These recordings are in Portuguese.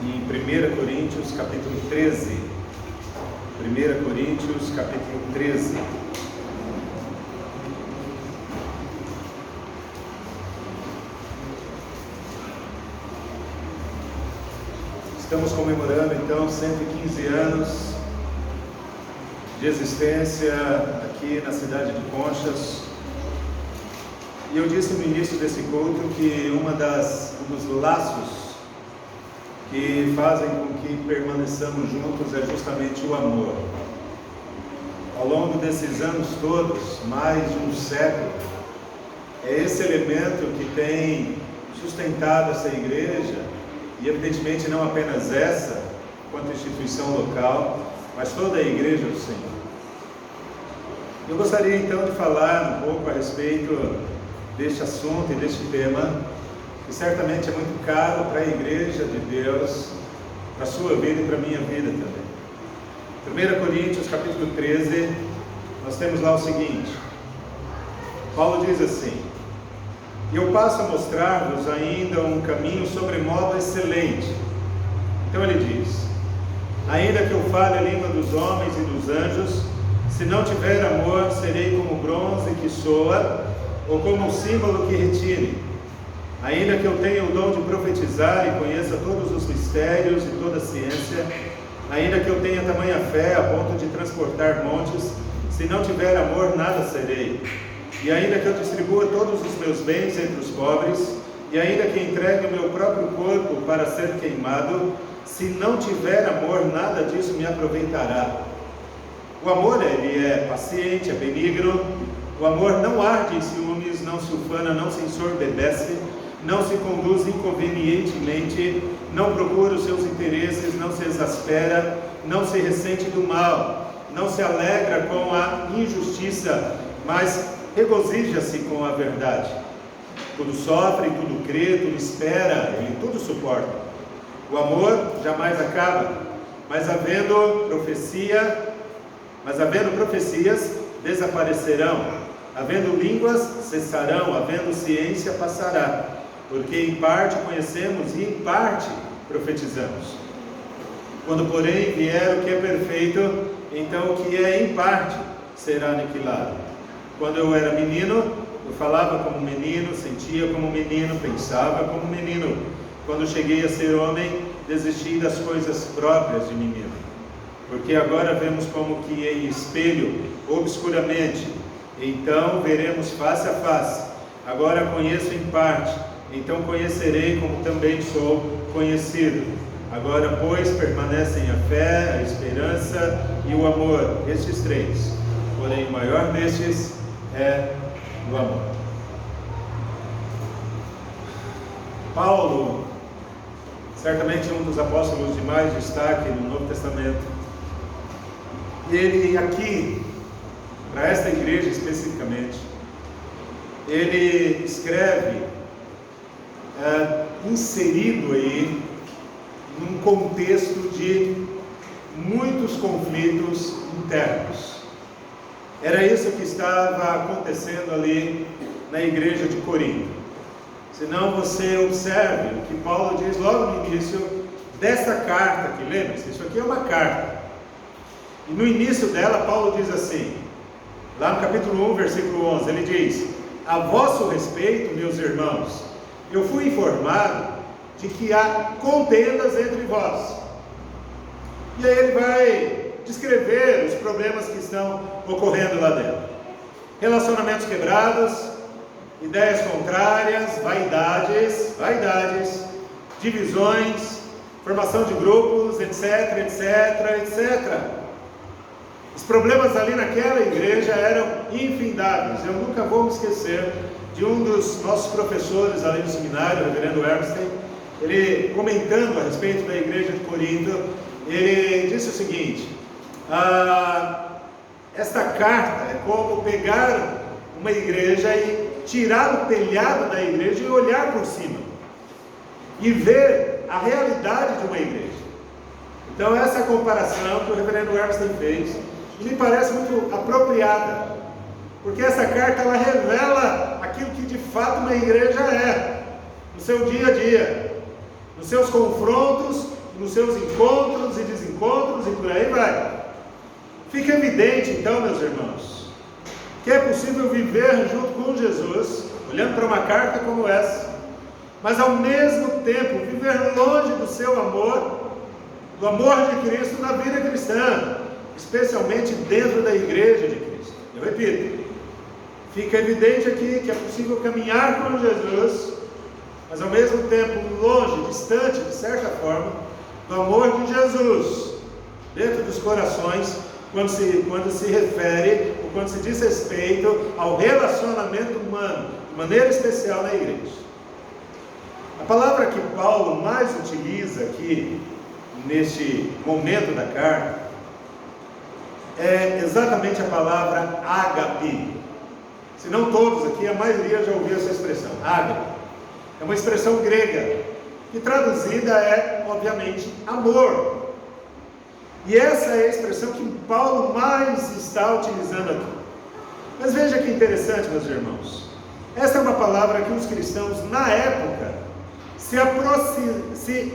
em 1 Coríntios capítulo 13. 1 Coríntios capítulo 13. Estamos comemorando então 115 anos de existência aqui na cidade de Conchas. E eu disse no início desse culto que um dos laços que fazem com que permaneçamos juntos é justamente o amor. Ao longo desses anos todos, mais de um século, é esse elemento que tem sustentado essa igreja, e evidentemente não apenas essa, quanto instituição local, mas toda a igreja do Senhor. Eu gostaria então de falar um pouco a respeito deste assunto e deste tema, que certamente é muito caro para a igreja de Deus, para a sua vida e para a minha vida também. 1 Coríntios capítulo 13, nós temos lá o seguinte: Paulo diz assim: eu passo a mostrar-vos ainda um caminho sobremodo excelente. Então ele diz: ainda que eu fale a língua dos homens e dos anjos, se não tiver amor, serei como bronze que soa, ou como um símbolo que retine. Ainda que eu tenha o dom de profetizar e conheça todos os mistérios e toda a ciência, ainda que eu tenha tamanha fé a ponto de transportar montes, se não tiver amor, nada serei. E ainda que eu distribua todos os meus bens entre os pobres, e ainda que entregue o meu próprio corpo para ser queimado, se não tiver amor, nada disso me aproveitará. O amor, ele é paciente, é benigno. O amor não arde em ciúmes, não se ufana, não se ensoberbece, não se conduz inconvenientemente, não procura os seus interesses, não se exaspera, não se ressente do mal, não se alegra com a injustiça, mas regozija-se com a verdade. Tudo sofre, tudo crê, tudo espera, ele tudo suporta. O amor jamais acaba, mas havendo profecias, desaparecerão, havendo línguas, cessarão, havendo ciência, passará, porque em parte conhecemos e em parte profetizamos. Quando, porém, vier o que é perfeito, então o que é em parte será aniquilado. Quando eu era menino, eu falava como menino, sentia como menino, pensava como menino. Quando cheguei a ser homem, desisti das coisas próprias de menino. Porque agora vemos como que em espelho, obscuramente, então veremos face a face. Agora conheço em parte, então conhecerei como também sou conhecido. Agora, pois, permanecem a fé, a esperança e o amor, estes três. Porém, o maior destes é o amor. Paulo, certamente um dos apóstolos de mais destaque no Novo Testamento, ele aqui, para esta igreja especificamente, ele escreve inserido aí num contexto de muitos conflitos internos. Era isso que estava acontecendo ali na igreja de Corinto. Se não, você observe o que Paulo diz logo no início desta carta, que lembra-se, isso aqui é uma carta. E no início dela, Paulo diz assim, lá no capítulo 1, versículo 11, ele diz: a vosso respeito, meus irmãos, eu fui informado de que há contendas entre vós. E aí ele vai descrever os problemas que estão ocorrendo lá dentro. Relacionamentos quebrados, ideias contrárias, vaidades, divisões, formação de grupos, etc, etc, etc. Os problemas ali naquela igreja eram infindáveis. Eu nunca vou me esquecer de um dos nossos professores ali no seminário, o reverendo Ernstein, ele comentando a respeito da igreja de Corinto, ele disse o seguinte: esta carta é como pegar uma igreja e tirar o telhado da igreja e olhar por cima e ver a realidade de uma igreja. Então essa comparação que o reverendo Ernstein fez me parece muito apropriada, porque essa carta ela revela aquilo que de fato uma igreja é, no seu dia a dia, nos seus confrontos, nos seus encontros e desencontros e por aí vai. Fica evidente então, meus irmãos, que é possível viver junto com Jesus, olhando para uma carta como essa, mas ao mesmo tempo viver longe do seu amor, do amor de Cristo na vida cristã, especialmente dentro da igreja de Cristo. Eu repito, fica evidente aqui que é possível caminhar com Jesus, mas ao mesmo tempo longe, distante, de certa forma, do amor de Jesus, dentro dos corações, quando se refere, ou quando se diz respeito ao relacionamento humano, de maneira especial na igreja. A palavra que Paulo mais utiliza aqui, neste momento da carta, é exatamente a palavra ágape. Se não todos aqui, a maioria já ouviu essa expressão, ágape. É uma expressão grega, que traduzida é, obviamente, amor. E essa é a expressão que Paulo mais está utilizando aqui. Mas veja que interessante, meus irmãos. Essa é uma palavra que os cristãos, na época, se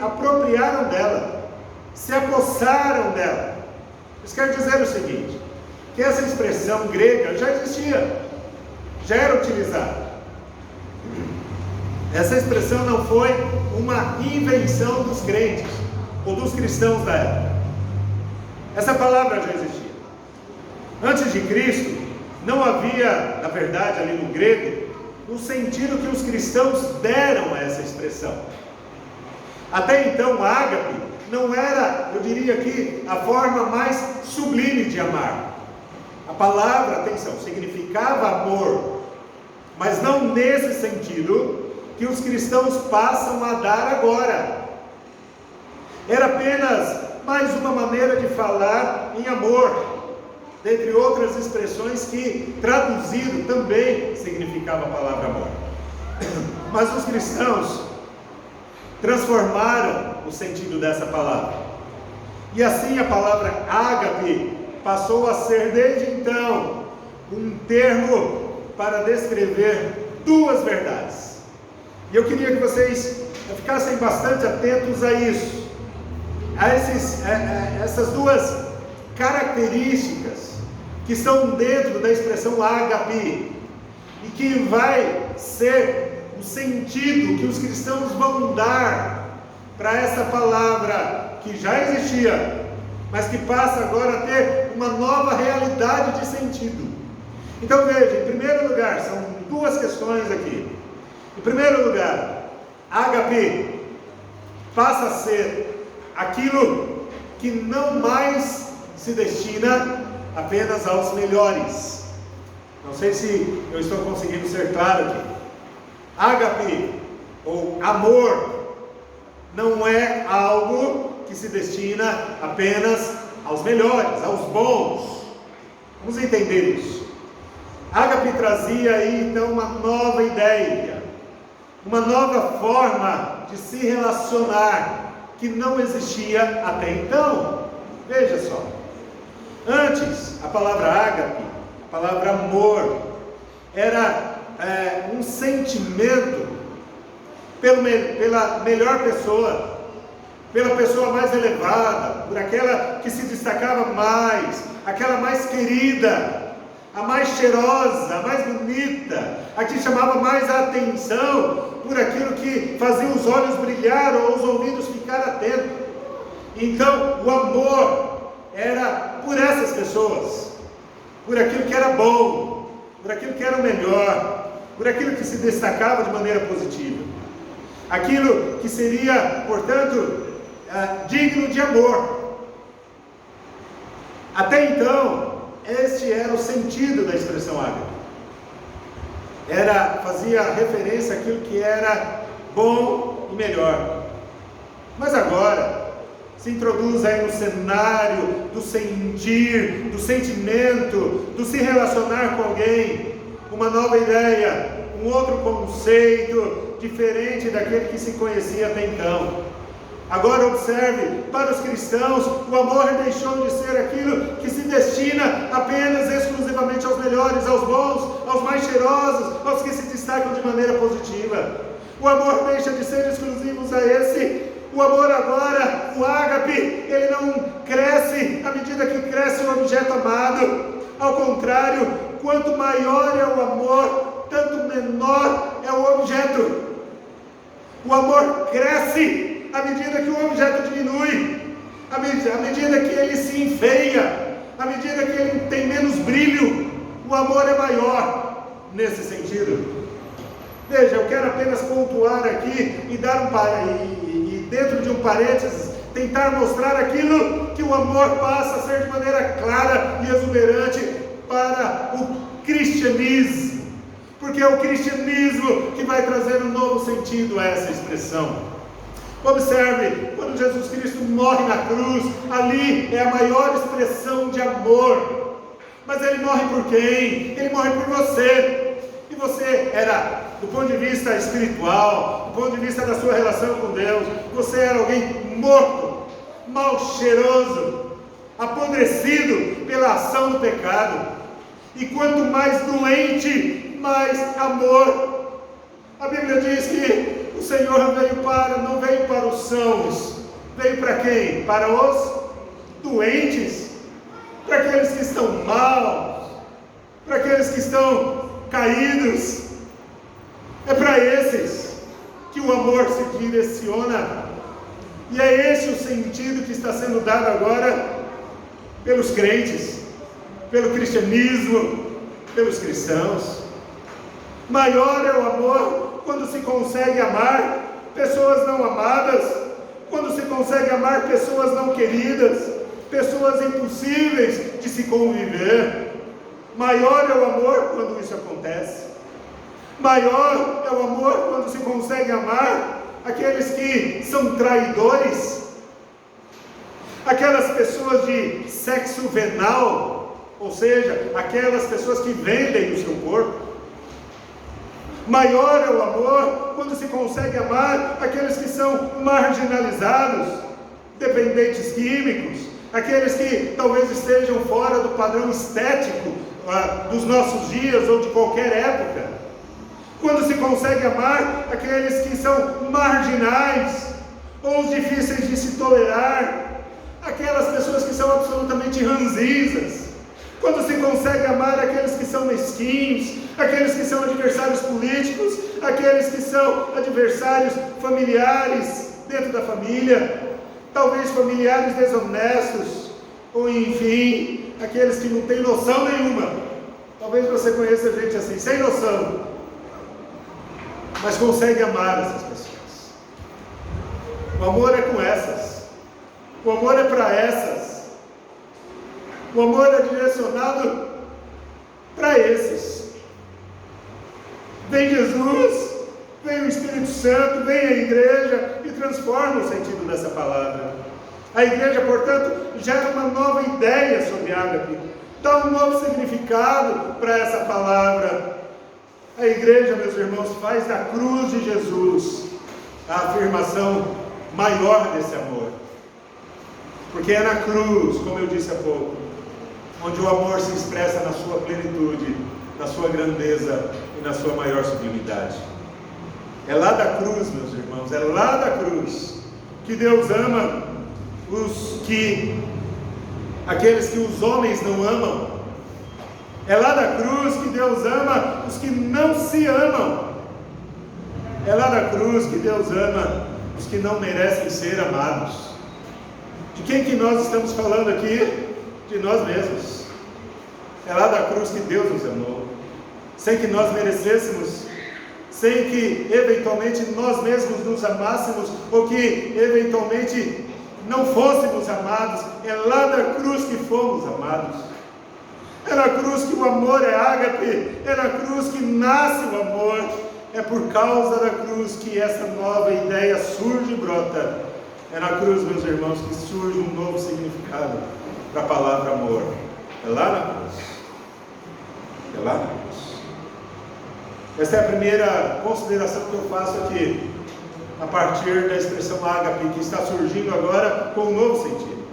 apropriaram dela, se apossaram dela. Isso quer dizer o seguinte, que essa expressão grega já existia, já era utilizada. Essa expressão não foi uma invenção dos crentes, ou dos cristãos da época. Essa palavra já existia. Antes de Cristo, não havia, na verdade, ali no grego, o sentido que os cristãos deram a essa expressão. Até então, ágape não era, eu diria aqui, a forma mais sublime de amar. A palavra, atenção, significava amor, mas não nesse sentido que os cristãos passam a dar agora. Era apenas mais uma maneira de falar em amor, dentre outras expressões que, traduzido, também significava a palavra amor. Mas os cristãos transformaram o sentido dessa palavra, e assim a palavra ágape passou a ser, desde então, um termo para descrever duas verdades. E eu queria que vocês ficassem bastante atentos a isso, a essas duas características que estão dentro da expressão ágape, e que vai ser o sentido que os cristãos vão dar para essa palavra que já existia, mas que passa agora a ter uma nova realidade de sentido. Então veja, em primeiro lugar, são duas questões aqui. Em primeiro lugar, ágape passa a ser aquilo que não mais se destina apenas aos melhores. Não sei se eu estou conseguindo ser claro aqui. Ágape, ou amor, não é algo que se destina apenas aos melhores, aos bons. Vamos entender isso. Ágape trazia aí então uma nova ideia, uma nova forma de se relacionar, que não existia até então. Veja só, antes a palavra ágape, a palavra amor, era um sentimento pela melhor pessoa, pela pessoa mais elevada, por aquela que se destacava mais, aquela mais querida, a mais cheirosa, a mais bonita, a que chamava mais a atenção, por aquilo que fazia os olhos brilhar ou os ouvidos ficar atentos. Então o amor era por essas pessoas, por aquilo que era bom, por aquilo que era o melhor, por aquilo que se destacava de maneira positiva, aquilo que seria, portanto, digno de amor. Até então, este era o sentido da expressão ágape. Fazia referência àquilo que era bom e melhor. Mas agora se introduz aí no cenário do sentir, do sentimento, do se relacionar com alguém, uma nova ideia, um outro conceito diferente daquele que se conhecia até então. Agora observe, para os cristãos, o amor deixou de ser aquilo que se destina apenas exclusivamente aos melhores, aos bons, aos mais cheirosos, aos que se destacam de maneira positiva. O amor deixa de ser exclusivo a esse. O amor agora, o ele não cresce à medida que cresce o objeto amado. Ao contrário, quanto maior é o amor, tanto menor é o objeto. O amor cresce à medida que o objeto diminui, à medida que ele se enfeia, à medida que ele tem menos brilho. O amor é maior nesse sentido. Veja, eu quero apenas pontuar aqui e dar e dentro de um parênteses, tentar mostrar aquilo que o amor passa a ser de maneira clara e exuberante para o cristianismo. Porque é o cristianismo que vai trazer um novo sentido a essa expressão. Observe, quando Jesus Cristo morre na cruz, ali é a maior expressão de amor. Mas ele morre por quem? Ele morre por você. E você era, do ponto de vista espiritual, do ponto de vista da sua relação com Deus, você era alguém morto, mal cheiroso, apodrecido pela ação do pecado. E quanto mais doente, mais amor. A Bíblia diz que o Senhor não veio para os sãos. Veio para quem? Para os doentes, para aqueles que estão maus, para aqueles que estão caídos. É para esses que o amor se direciona. E é esse o sentido que está sendo dado agora pelos crentes, pelo cristianismo, pelos cristãos. Maior é o amor quando se consegue amar pessoas não amadas, quando se consegue amar pessoas não queridas, pessoas impossíveis de se conviver. Maior é o amor quando isso acontece. Maior é o amor quando se consegue amar aqueles que são traidores, aquelas pessoas de sexo venal, ou seja, aquelas pessoas que vendem o seu corpo. Maior é o amor quando se consegue amar aqueles que são marginalizados, dependentes químicos, aqueles que talvez estejam fora do padrão estético dos nossos dias ou de qualquer época. Quando se consegue amar aqueles que são marginais ou os difíceis de se tolerar, aquelas pessoas que são absolutamente ranzinzas. Quando se consegue amar aqueles que são mesquinhos, aqueles que são adversários políticos, aqueles que são adversários familiares dentro da família, talvez familiares desonestos, ou enfim, aqueles que não têm noção nenhuma. Talvez você conheça gente assim, sem noção, mas consegue amar essas pessoas. O amor é com essas. O amor é para essas. O amor é direcionado para esses. Vem Jesus, vem o Espírito Santo, vem a igreja e transforma o sentido dessa palavra. A igreja, portanto, gera uma nova ideia sobre ágape, dá um novo significado para essa palavra. A igreja, meus irmãos, faz da cruz de Jesus a afirmação maior desse amor. Porque é na cruz, como eu disse há pouco, onde o amor se expressa na sua plenitude, na sua grandeza e na sua maior sublimidade. É lá da cruz, meus irmãos, é lá da cruz que Deus ama aqueles que os homens não amam. É lá da cruz que Deus ama os que não se amam. É lá da cruz que Deus ama os que não merecem ser amados. De quem que nós estamos falando aqui? De nós mesmos. É lá da cruz que Deus nos amou, sem que nós merecêssemos, sem que eventualmente nós mesmos nos amássemos, ou que eventualmente não fôssemos amados. É lá da cruz que fomos amados. É na cruz que o amor é ágape, é na cruz que nasce o amor. É por causa da cruz que essa nova ideia surge e brota. É na cruz, meus irmãos, que surge um novo significado para a palavra amor. É lá na cruz. É lá na cruz. Essa é a primeira consideração que eu faço aqui, a partir da expressão ágape, que está surgindo agora com um novo sentido.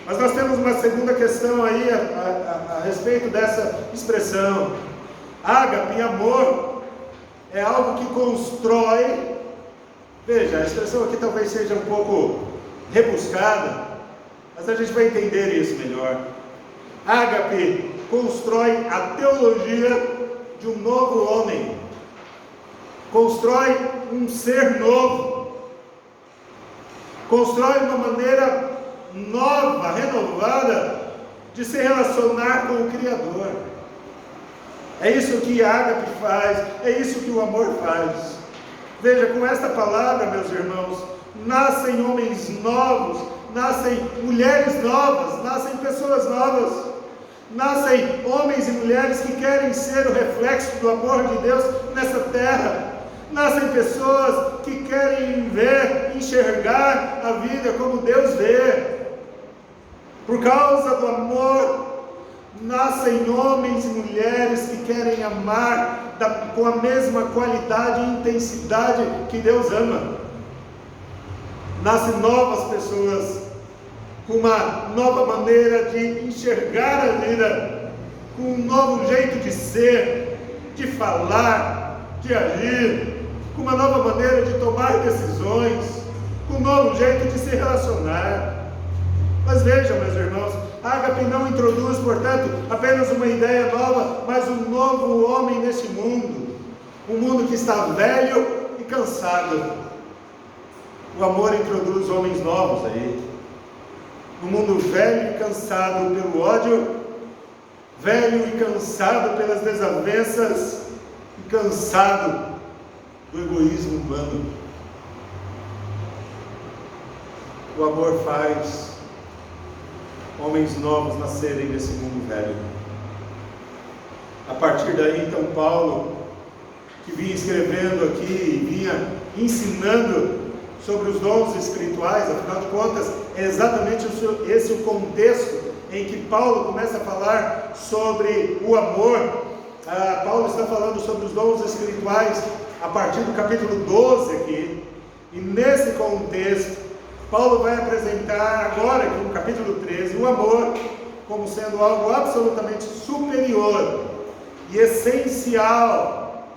Mas nós temos uma segunda questão aí a respeito dessa expressão. Ágape, amor, é algo que constrói. Veja, a expressão aqui talvez seja um pouco rebuscada, mas a gente vai entender isso melhor. Ágape constrói a teologia de um novo homem, constrói um ser novo, constrói uma maneira nova, renovada de se relacionar com o Criador. É isso que Ágape faz, é isso que o amor faz. Veja, com esta palavra, meus irmãos, nascem homens novos, nascem mulheres novas, nascem pessoas novas, nascem homens e mulheres que querem ser o reflexo do amor de Deus nessa terra, nascem pessoas que querem ver, enxergar a vida como Deus vê. Por causa do amor, nascem homens e mulheres que querem amar com a mesma qualidade e intensidade que Deus ama. Nascem novas pessoas com uma nova maneira de enxergar a vida, com um novo jeito de ser, de falar, de agir, com uma nova maneira de tomar decisões, com um novo jeito de se relacionar. Mas vejam, meus irmãos, Ágape não introduz, portanto, apenas uma ideia nova, mas um novo homem neste mundo, um mundo que está velho e cansado. O amor introduz homens novos aí, no mundo velho e cansado pelo ódio, velho e cansado pelas desavenças, e cansado do egoísmo humano. O amor faz homens novos nascerem nesse mundo velho. A partir daí, então, Paulo, que vinha escrevendo aqui, vinha ensinando sobre os dons espirituais, afinal de contas, é exatamente esse o contexto em que Paulo começa a falar sobre o amor. Paulo está falando sobre os dons espirituais a partir do capítulo 12 aqui, e nesse contexto, Paulo vai apresentar agora, aqui no capítulo 13, o amor como sendo algo absolutamente superior e essencial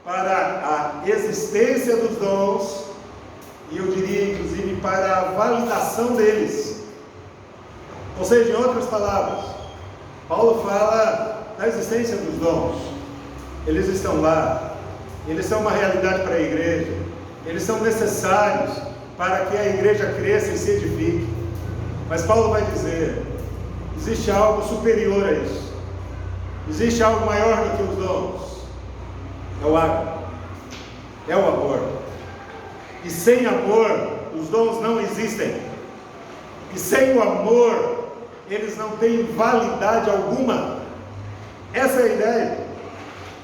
para a existência dos dons, e eu diria inclusive para a validação deles. Ou seja, em outras palavras, Paulo fala da existência dos dons. Eles estão lá, eles são uma realidade para a igreja, eles são necessários para que a igreja cresça e se edifique. Mas Paulo vai dizer, existe algo superior a isso, existe algo maior do que os dons, é o ágape, é o amor. E sem amor, os dons não existem, e sem o amor, eles não têm validade alguma. Essa é a ideia.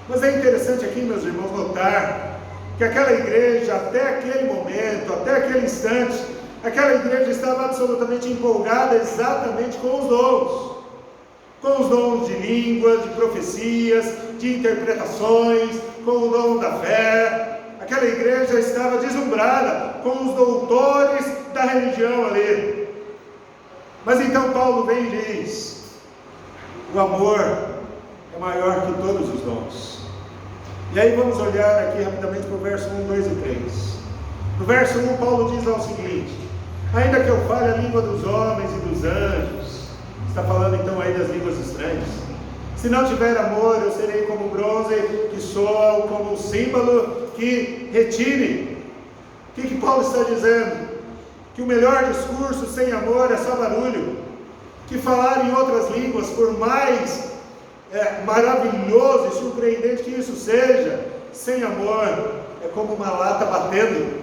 Mas é interessante aqui, meus irmãos, notar que aquela igreja, até aquele momento, até aquele instante, aquela igreja estava absolutamente empolgada exatamente com os dons de línguas, de profecias, de interpretações, com o dom da fé. Aquela igreja estava deslumbrada com os doutores da religião ali. Mas então Paulo vem e diz, o amor é maior que todos os dons. E aí vamos olhar aqui rapidamente para o verso 1, 2 e 3. No verso 1, Paulo diz lá o seguinte, ainda que eu fale a língua dos homens e dos anjos, está falando então aí das línguas estranhas, se não tiver amor, eu serei como bronze que soa, ou como um símbolo que retine. O que Paulo está dizendo? Que o melhor discurso sem amor é só barulho, que falar em outras línguas, por mais maravilhoso e surpreendente que isso seja, sem amor é como uma lata batendo.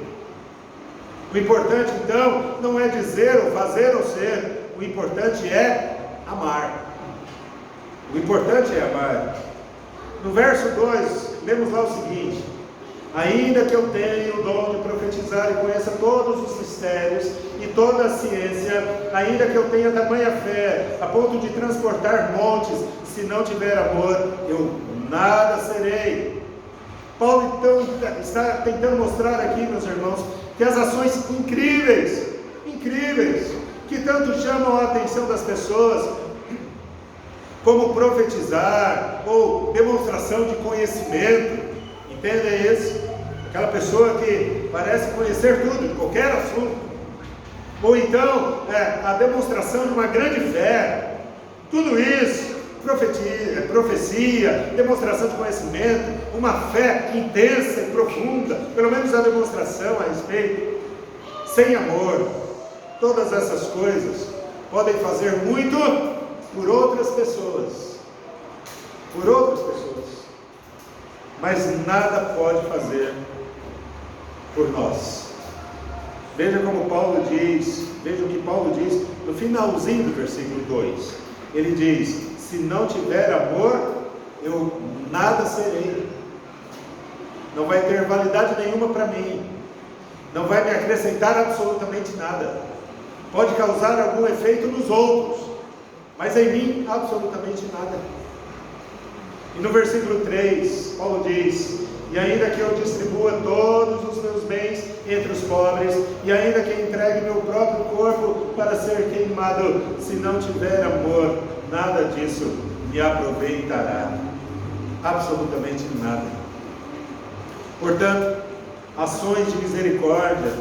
O importante então não é dizer ou fazer ou ser, o importante é amar. O importante é amar. No verso 2, lemos lá o seguinte, ainda que eu tenha o dom de profetizar e conheça todos os mistérios e toda a ciência, ainda que eu tenha tamanha fé, a ponto de transportar montes, se não tiver amor, eu nada serei. Paulo então está tentando mostrar aqui, meus irmãos, que as ações incríveis, que tanto chamam a atenção das pessoas, como profetizar, ou demonstração de conhecimento, entendem isso? Aquela pessoa que parece conhecer tudo, de qualquer assunto. ou então a demonstração de uma grande fé. Tudo isso, profecia, demonstração de conhecimento, uma fé intensa e profunda, pelo menos a demonstração a respeito, sem amor. Todas essas coisas podem fazer muito por outras pessoas, mas nada pode fazer por nós. Veja como Paulo diz, veja o que Paulo diz no finalzinho do versículo 2. Ele diz: se não tiver amor, eu nada serei. Não vai ter validade nenhuma para mim. Não vai me acrescentar absolutamente nada. Pode causar algum efeito nos outros, mas em mim absolutamente nada. E no versículo 3, Paulo diz: e ainda que eu distribua todos os meus bens entre os pobres, e ainda que entregue meu próprio corpo para ser queimado, se não tiver amor, nada disso me aproveitará. Absolutamente nada. Portanto, ações de misericórdia,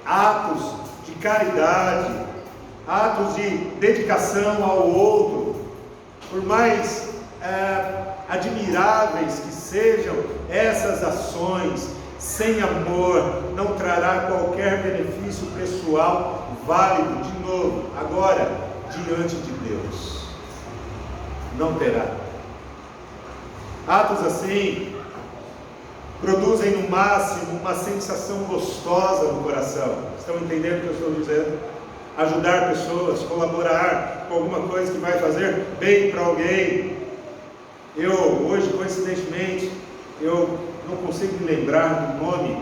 atos de caridade, atos de dedicação ao outro, por mais admiráveis que sejam essas ações, sem amor não trará qualquer benefício pessoal válido, de novo, agora, diante de Deus. Não terá. Atos assim produzem no máximo uma sensação gostosa no coração. Estão entendendo o que eu estou dizendo? Ajudar pessoas, colaborar com alguma coisa que vai fazer bem para alguém. Eu, hoje, coincidentemente, eu não consigo me lembrar do nome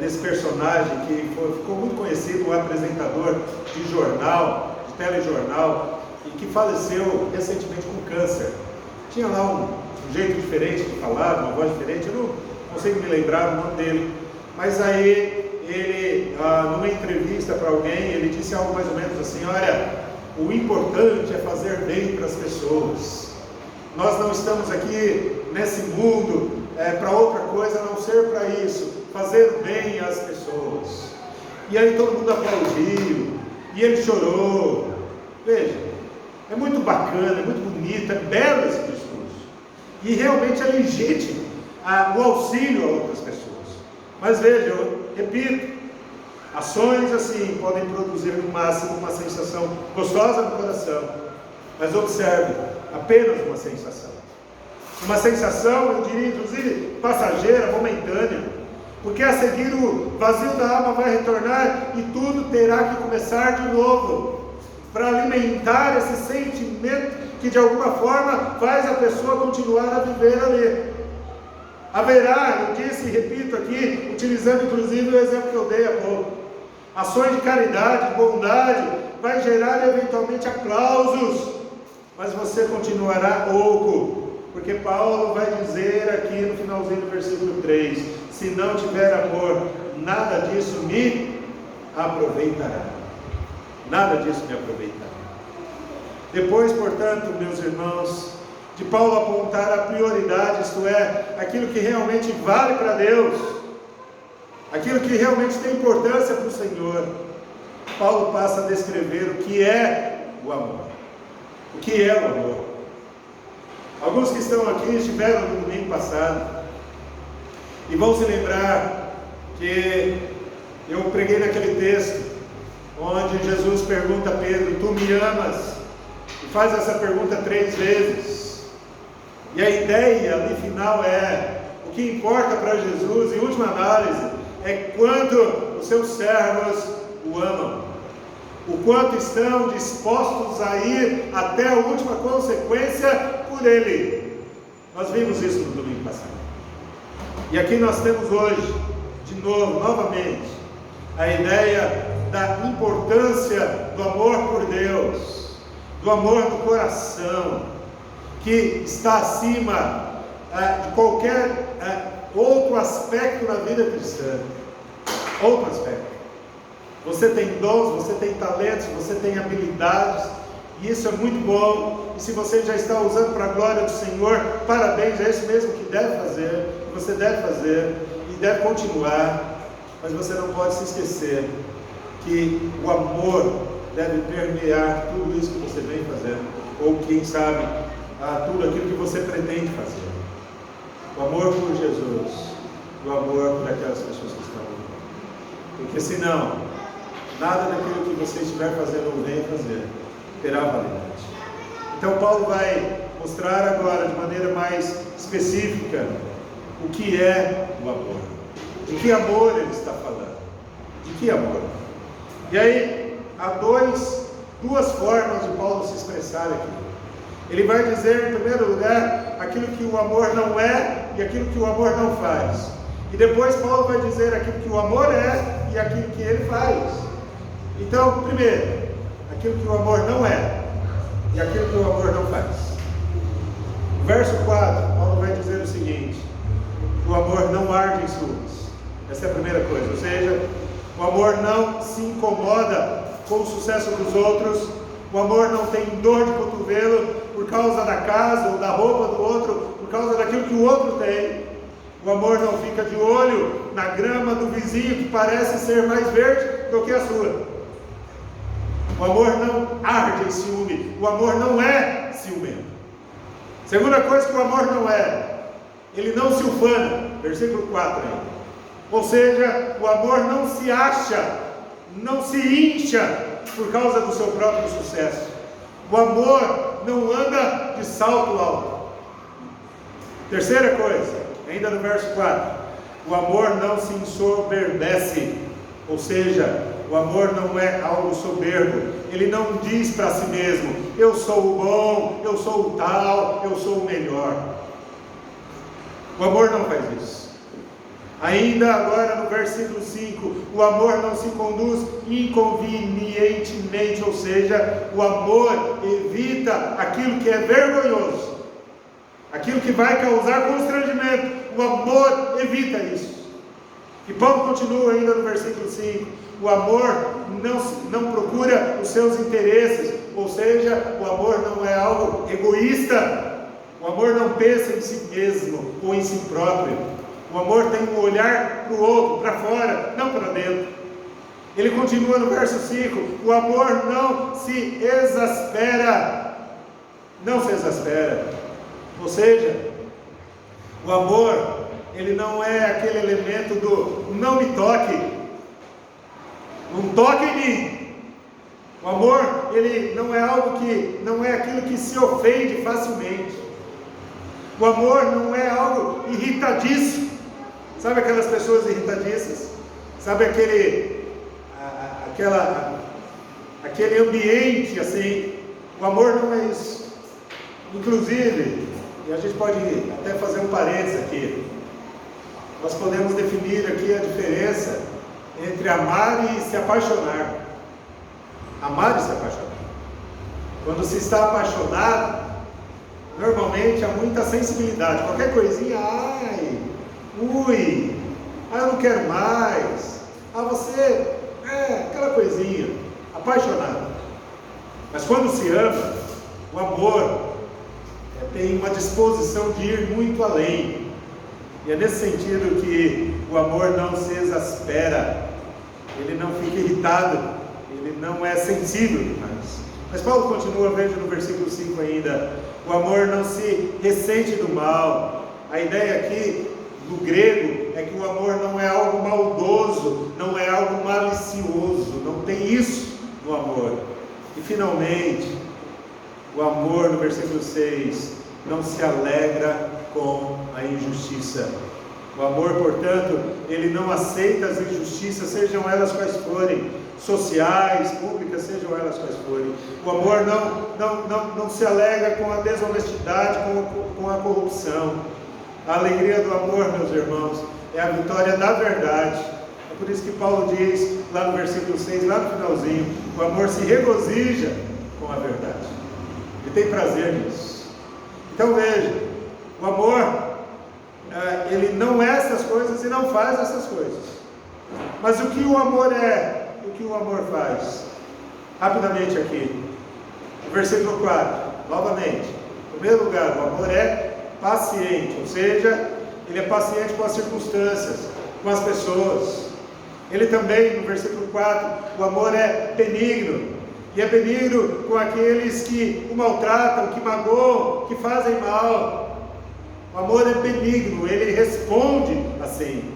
desse personagem que ficou muito conhecido, um apresentador de jornal, de telejornal, e que faleceu recentemente com câncer. Tinha lá um jeito diferente de falar, uma voz diferente, eu não consigo me lembrar o nome dele. Mas aí, ele, numa entrevista para alguém, ele disse algo mais ou menos assim: olha, o importante é fazer bem para as pessoas. Nós não estamos aqui nesse mundo para outra coisa a não ser para isso, fazer bem às pessoas. E aí todo mundo aplaudiu, e ele chorou. Veja, é muito bacana, é muito bonito, é belo esse discurso, e realmente é legítimo o auxílio a outras pessoas. Mas veja, eu repito, ações assim podem produzir no máximo uma sensação gostosa no coração, mas observe, apenas uma sensação. Uma sensação, eu diria inclusive passageira, momentânea, porque a seguir o vazio da alma vai retornar e tudo terá que começar de novo, para alimentar esse sentimento que de alguma forma faz a pessoa continuar a viver ali. Haverá, eu disse e repito aqui, utilizando inclusive o exemplo que eu dei há pouco, ações de caridade, de bondade, vai gerar eventualmente aplausos, mas você continuará oco, porque Paulo vai dizer aqui no finalzinho do versículo 3, se não tiver amor, nada disso me aproveitará. Nada disso me aproveitará. Depois, portanto, meus irmãos, de Paulo apontar a prioridade, isto é, aquilo que realmente vale para Deus, aquilo que realmente tem importância para o Senhor, Paulo passa a descrever o que é o amor. O que é o amor? Alguns que estão aqui estiveram no domingo passado e vão se lembrar que eu preguei naquele texto onde Jesus pergunta a Pedro: tu me amas? E faz essa pergunta 3 vezes. E a ideia ali final é: o que importa para Jesus, em última análise, é quanto os seus servos o amam, o quanto estão dispostos a ir até a última consequência por Ele. Nós vimos isso no domingo passado. E aqui nós temos hoje, de novo, novamente, a ideia da importância do amor por Deus, do amor do coração, que está acima de qualquer outro aspecto na vida cristã. Outro aspecto. Você tem dons, você tem talentos, você tem habilidades, e isso é muito bom. E se você já está usando para a glória do Senhor, parabéns, é isso mesmo que deve fazer, que você deve fazer e deve continuar. Mas você não pode se esquecer que o amor deve permear tudo isso que você vem fazendo, ou quem sabe, tudo aquilo que você pretende fazer. O amor por Jesus, o amor por aquelas pessoas que estão ali. Porque senão, nada daquilo que você estiver fazendo ou vem fazer terá validade. Então Paulo vai mostrar agora de maneira mais específica o que é o amor. De que amor ele está falando? De que amor? E aí, há duas formas de Paulo se expressar aqui. Ele vai dizer, em primeiro lugar, aquilo que o amor não é e aquilo que o amor não faz. E depois Paulo vai dizer aquilo que o amor é e aquilo que ele faz. Então, primeiro, aquilo que o amor não é e aquilo que o amor não faz. No verso 4, Paulo vai dizer o seguinte: o amor não arde em ciúmes. Essa é a primeira coisa, ou seja, o amor não se incomoda com o sucesso dos outros, o amor não tem dor de cotovelo por causa da casa ou da roupa do outro, por causa daquilo que o outro tem. O amor não fica de olho na grama do vizinho que parece ser mais verde do que a sua. O amor não arde em ciúme, o amor não é ciumento. Segunda coisa que o amor não é, ele não se ufana, versículo 4 aí. Ou seja, o amor não se acha, não se incha por causa do seu próprio sucesso. O amor não anda de salto alto. Terceira coisa, ainda no verso 4, o amor não se ensoberbece, ou seja, o amor não é algo soberbo. Ele não diz para si mesmo: eu sou o bom, eu sou o tal, eu sou o melhor. O amor não faz isso. Ainda agora no versículo 5, o amor não se conduz inconvenientemente, ou seja, o amor evita aquilo que é vergonhoso, aquilo que vai causar constrangimento. O amor evita isso. E Paulo continua ainda no versículo 5: o amor não procura os seus interesses, ou seja, o amor não é algo egoísta. O amor não pensa em si mesmo ou em si próprio. O amor tem um olhar para o outro, para fora, não para dentro. Ele continua no verso 5: o amor não se exaspera. Não se exaspera. Ou seja, o amor, ele não é aquele elemento do não me toque, não toque em mim. O amor, ele não é algo que, não é aquilo que se ofende facilmente. O amor não é algo irritadiço. Sabe aquelas pessoas irritadiças? Sabe aquele ambiente assim? O amor não é isso. Inclusive, e a gente pode até fazer um parênteses aqui, nós podemos definir aqui a diferença entre amar e se apaixonar. Amar e se apaixonar. Quando se está apaixonado, normalmente há muita sensibilidade. Qualquer coisinha, ai, ui, eu não quero mais. Você, aquela coisinha, apaixonado. Mas quando se ama, o amor tem uma disposição de ir muito além. E é nesse sentido que o amor não se exaspera, ele não fica irritado, ele não é sensível demais. Mas Paulo continua, veja no versículo 5 ainda: o amor não se ressente do mal. A ideia aqui do grego é que o amor não é algo maldoso, não é algo malicioso, não tem isso no amor. E finalmente, o amor, no versículo 6, não se alegra com a injustiça. O amor, portanto, ele não aceita as injustiças, sejam elas quais forem, sociais, públicas, sejam elas quais forem. O amor não se alegra com a desonestidade, com a corrupção. A alegria do amor, meus irmãos, é a vitória da verdade. É por isso que Paulo diz, lá no versículo 6, lá no finalzinho: o amor se regozija com a verdade. Ele tem prazer nisso. Então veja, o amor, ele não é essas coisas e não faz essas coisas. Mas o que o amor é? O que o amor faz? Rapidamente aqui, no versículo 4, novamente. Em primeiro lugar, o amor é paciente, ou seja, ele é paciente com as circunstâncias, com as pessoas. Ele também, no versículo 4, o amor é benigno, e é benigno com aqueles que o maltratam, que magoam, que fazem mal. O amor é benigno, ele responde assim.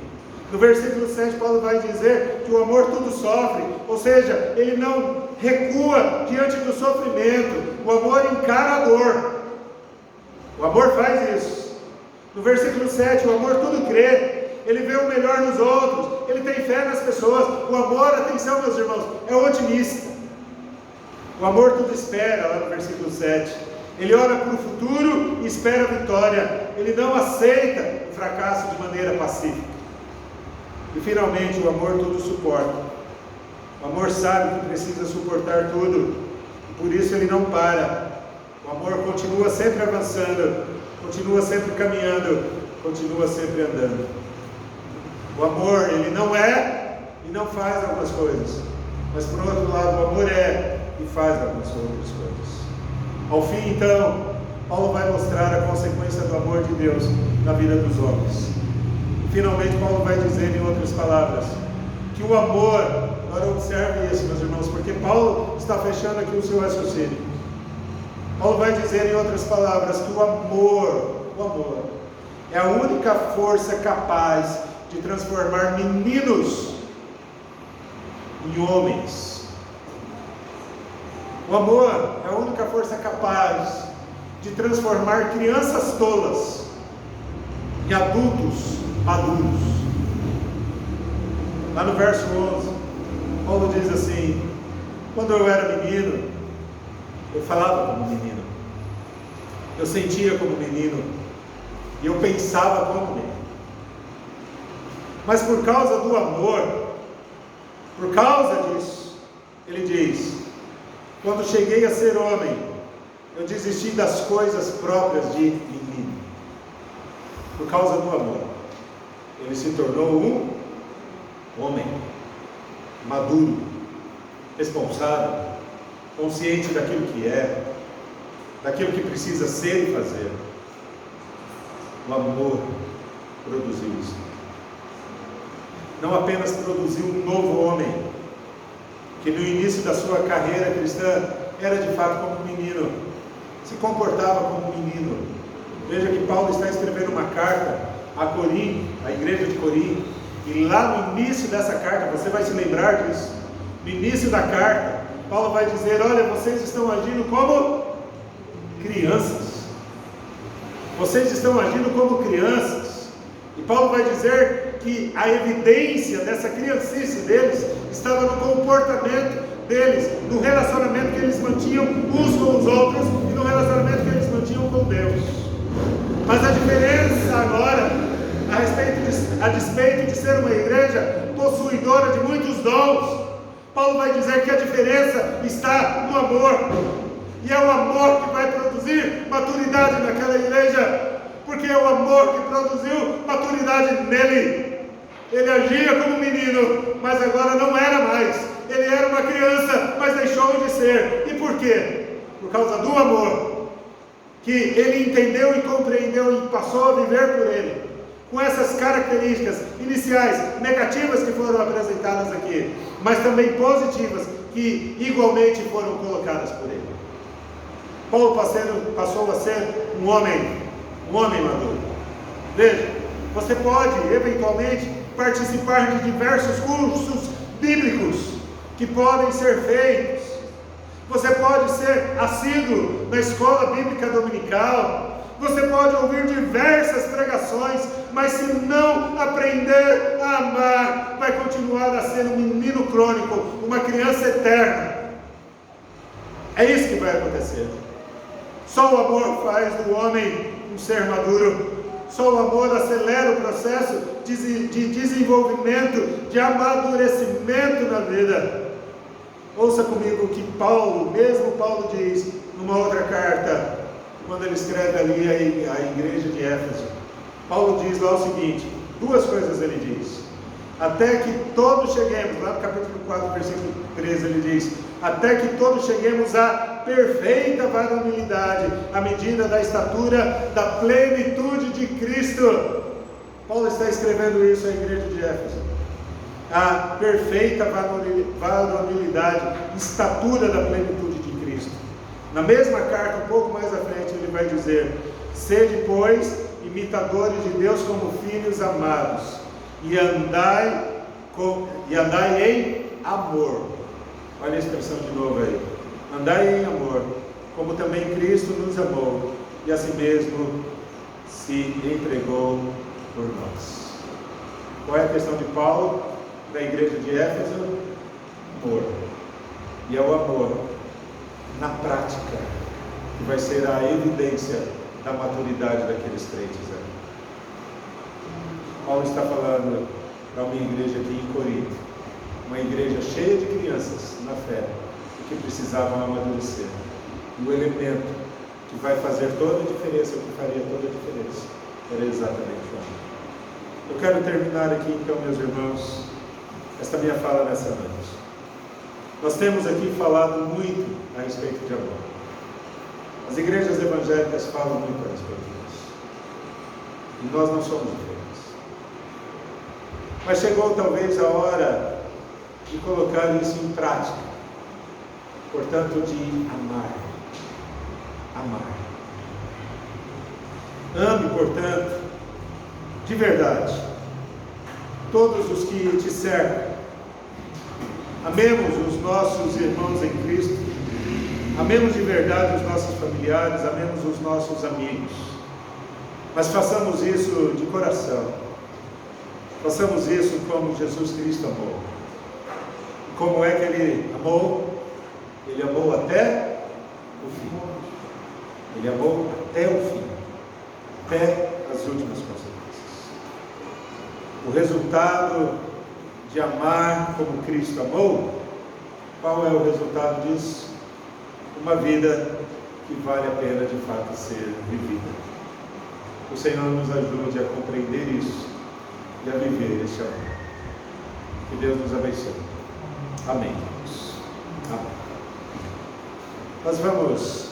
No versículo 7, Paulo vai dizer que o amor tudo sofre, ou seja, ele não recua diante do sofrimento, o amor encara a dor. O amor faz isso. No versículo 7, o amor tudo crê, ele vê o melhor nos outros, ele tem fé nas pessoas. O amor, atenção meus irmãos, é otimista. O amor tudo espera, lá no versículo 7. Ele olha para o futuro e espera a vitória. Ele não aceita o fracasso de maneira pacífica. E finalmente, o amor tudo suporta. O amor sabe que precisa suportar tudo, e por isso ele não para. O amor continua sempre avançando, continua sempre caminhando, continua sempre andando. O amor, ele não é e não faz algumas coisas, mas por outro lado, o amor é e faz algumas outras coisas. Ao fim, então, Paulo vai mostrar a consequência do amor de Deus na vida dos homens. Finalmente, Paulo vai dizer, em outras palavras, que o amor, agora observe isso, meus irmãos, porque Paulo está fechando aqui o seu raciocínio. Paulo vai dizer, em outras palavras, que o amor é a única força capaz de transformar meninos em homens. O amor é a única força capaz de transformar crianças tolas em adultos maduros. Lá no verso 11, Paulo diz assim: quando eu era menino, eu falava como menino, eu sentia como menino, e eu pensava como menino. Mas por causa do amor, por causa disso, ele diz: quando cheguei a ser homem, eu desisti das coisas próprias de menino. Por causa do amor, ele se tornou um homem maduro, responsável, consciente daquilo que é, daquilo que precisa ser e fazer. O amor produziu isso. Não apenas produziu um novo homem, que no início da sua carreira cristã era de fato como um menino, se comportava como um menino. Veja que Paulo está escrevendo uma carta a Corinto, a igreja de Corinto, e lá no início dessa carta, você vai se lembrar disso, no início da carta, Paulo vai dizer: olha, vocês estão agindo como crianças, vocês estão agindo como crianças, e Paulo vai dizer que a evidência dessa criancice deles estava no comportamento deles, no relacionamento que eles mantinham uns com os outros, e no relacionamento que eles mantinham com Deus. Mas a diferença agora, a despeito de ser uma igreja possuidora de muitos dons, Paulo vai dizer que a diferença está no amor, e é o amor que vai produzir maturidade naquela igreja, porque é o amor que produziu maturidade nele. Ele agia como menino, mas agora não era mais. Ele era uma criança, mas deixou de ser. E por quê? Por causa do amor que ele entendeu e compreendeu e passou a viver por ele, com essas características iniciais negativas que foram apresentadas aqui, mas também positivas que igualmente foram colocadas por ele. Paulo passou a ser um homem maduro. Veja, você pode eventualmente participar de diversos cursos bíblicos que podem ser feitos. Você pode ser assíduo na escola bíblica dominical. Você pode ouvir diversas pregações, mas se não aprender a amar, vai continuar a ser um menino crônico, uma criança eterna. É isso que vai acontecer. Só o amor faz do homem um ser maduro. Só o amor acelera o processo de desenvolvimento, de amadurecimento na vida. Ouça comigo o que mesmo Paulo diz numa outra carta, quando ele escreve ali a igreja de Éfeso. Paulo diz lá o seguinte, duas coisas ele diz: até que todos cheguemos, lá no capítulo 4, versículo 13, ele diz: até que todos cheguemos à perfeita varonilidade, à medida da estatura da plenitude de Cristo. Paulo está escrevendo isso à igreja de Éfeso. a perfeita varonilidade, estatura da plenitude de Cristo. Na mesma carta, um pouco mais à frente, ele vai dizer: sede, pois, imitadores de Deus como filhos amados, e andai em amor. Olha a expressão de novo aí: andai em amor, como também Cristo nos amou, e a si mesmo se entregou por nós. Qual é a questão de Paulo da igreja de Éfeso? Amor. E é o amor na prática que vai ser a evidência da maturidade daqueles crentes. Paulo está falando para uma igreja aqui em Corinto, uma igreja cheia de crianças na fé, que precisavam amadurecer. E o elemento que vai fazer toda a diferença, que faria toda a diferença, era exatamente o amor. Eu quero terminar aqui então, meus irmãos, esta minha fala nessa noite. Nós temos aqui falado muito a respeito de amor. As igrejas evangélicas falam muito a respeito disso. E nós não somos diferentes. Mas chegou talvez a hora de colocar isso em prática. Portanto, de amar. Amar. Ame, portanto, de verdade, todos os que te cercam. Amemos os nossos irmãos em Cristo. Amemos de verdade os nossos familiares, amemos os nossos amigos. Mas façamos isso de coração. Façamos isso como Jesus Cristo amou. E como é que Ele amou? Ele amou até o fim. Ele amou até o fim. Até as últimas consequências. O resultado de amar como Cristo amou, qual é o resultado disso? Uma vida que vale a pena de fato ser vivida. O Senhor nos ajude a compreender isso e a viver esse amor. Que Deus nos abençoe. Amém. Amém. Nós vamos